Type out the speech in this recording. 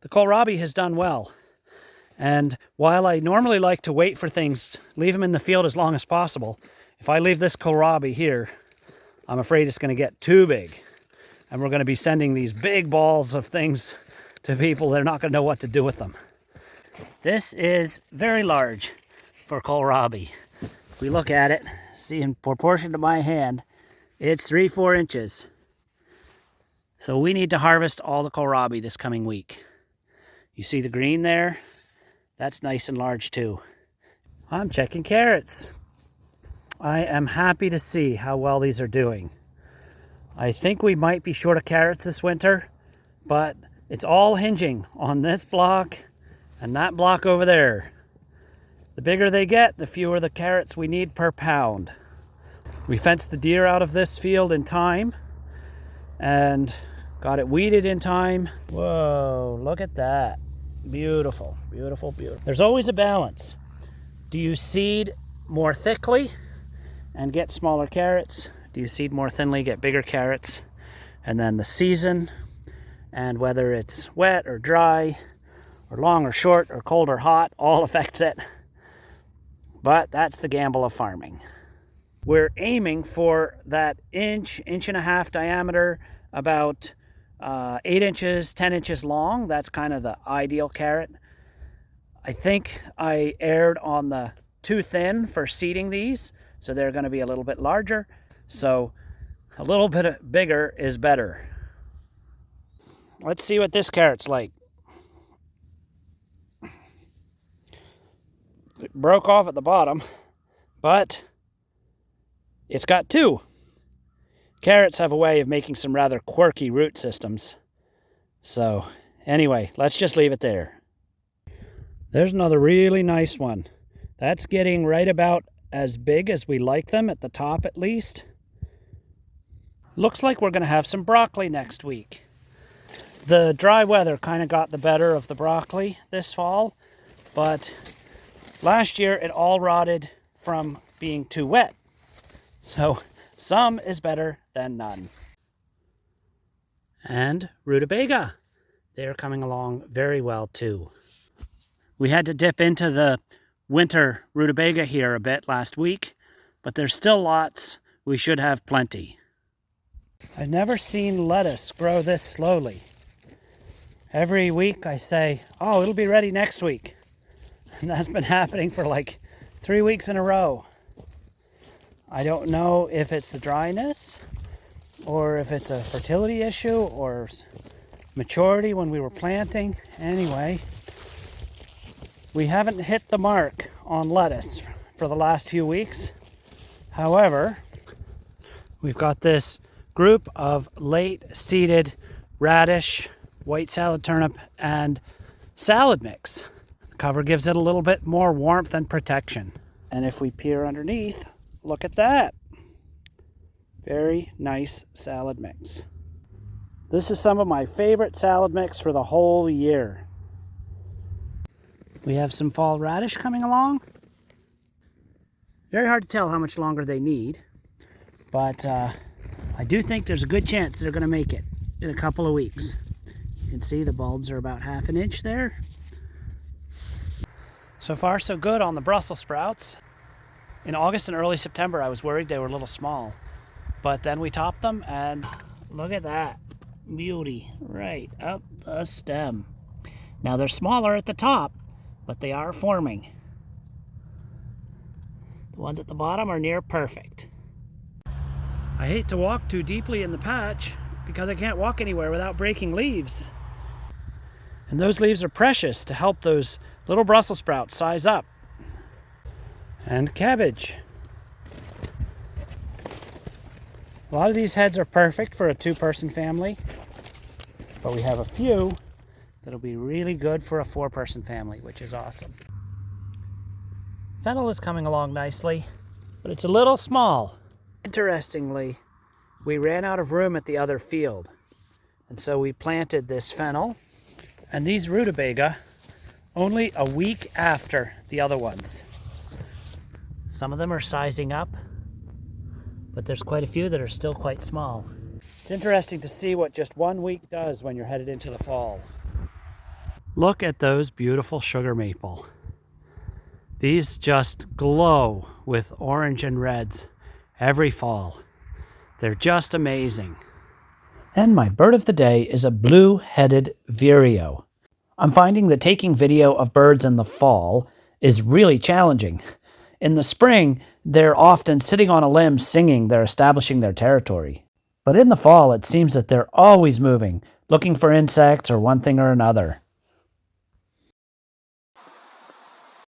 the kohlrabi has done well. And while I normally like to wait for things, leave them in the field as long as possible, if I leave this kohlrabi here, I'm afraid it's going to get too big. And we're going to be sending these big balls of things to people. They're not going to know what to do with them. This is very large for kohlrabi. If we look at it, see in proportion to my hand, it's 3-4 inches. So we need to harvest all the kohlrabi this coming week. You see the green there? That's nice and large too. I'm checking carrots. I am happy to see how well these are doing. I think we might be short of carrots this winter, but it's all hinging on this block and that block over there. The bigger they get, the fewer the carrots we need per pound. We fenced the deer out of this field in time and got it weeded in time. Whoa, look at that. Beautiful, beautiful, beautiful. There's always a balance. Do you seed more thickly and get smaller carrots? Do you seed more thinly, get bigger carrots? And then the season, and whether it's wet or dry, or long or short, or cold or hot, all affects it. But that's the gamble of farming. We're aiming for that inch and a half diameter, about 8 inches, 10 inches long. That's kind of the ideal carrot. I think I erred on the too thin for seeding these, so they're going to be a little bit larger. So a little bit bigger is better. Let's see what this carrot's like. It broke off at the bottom, but it's got two. Carrots have a way of making some rather quirky root systems. So anyway, let's just leave it there. There's another really nice one. That's getting right about as big as we like them, at the top at least. Looks like we're going to have some broccoli next week. The dry weather kind of got the better of the broccoli this fall, but last year it all rotted from being too wet. So some is better than none. And rutabaga. They're coming along very well too. We had to dip into the winter rutabaga here a bit last week, but there's still lots. We should have plenty. I've never seen lettuce grow this slowly. Every week I say, oh, it'll be ready next week. And that's been happening for like 3 weeks in a row. I don't know if it's the dryness, or if it's a fertility issue, or maturity when we were planting. Anyway, we haven't hit the mark on lettuce for the last few weeks. However, we've got this group of late seeded radish, white salad turnip, and salad mix. The cover gives it a little bit more warmth and protection. And if we peer underneath, look at that. Very nice salad mix. This is some of my favorite salad mix for the whole year. We have some fall radish coming along. Very hard to tell how much longer they need, but I do think there's a good chance they're going to make it in a couple of weeks. You can see the bulbs are about 1/2 inch there. So far so good on the Brussels sprouts. In August and early September I was worried they were a little small, but then we topped them and look at that beauty right up the stem. Now they're smaller at the top, but they are forming. The ones at the bottom are near perfect. I hate to walk too deeply in the patch because I can't walk anywhere without breaking leaves. And those leaves are precious to help those little Brussels sprouts size up. And cabbage. A lot of these heads are perfect for a 2-person family, but we have a few that'll be really good for a 4-person family, which is awesome. Fennel is coming along nicely, but it's a little small. Interestingly, we ran out of room at the other field, and so we planted this fennel and these rutabaga only a week after the other ones. Some of them are sizing up, but there's quite a few that are still quite small. It's interesting to see what just 1 week does when you're headed into the fall. Look at those beautiful sugar maple. These just glow with orange and reds every fall. They're just amazing. And my bird of the day is a blue-headed vireo. I'm finding that taking video of birds in the fall is really challenging. In the spring, they're often sitting on a limb singing, they're establishing their territory. But in the fall, it seems that they're always moving, looking for insects or one thing or another.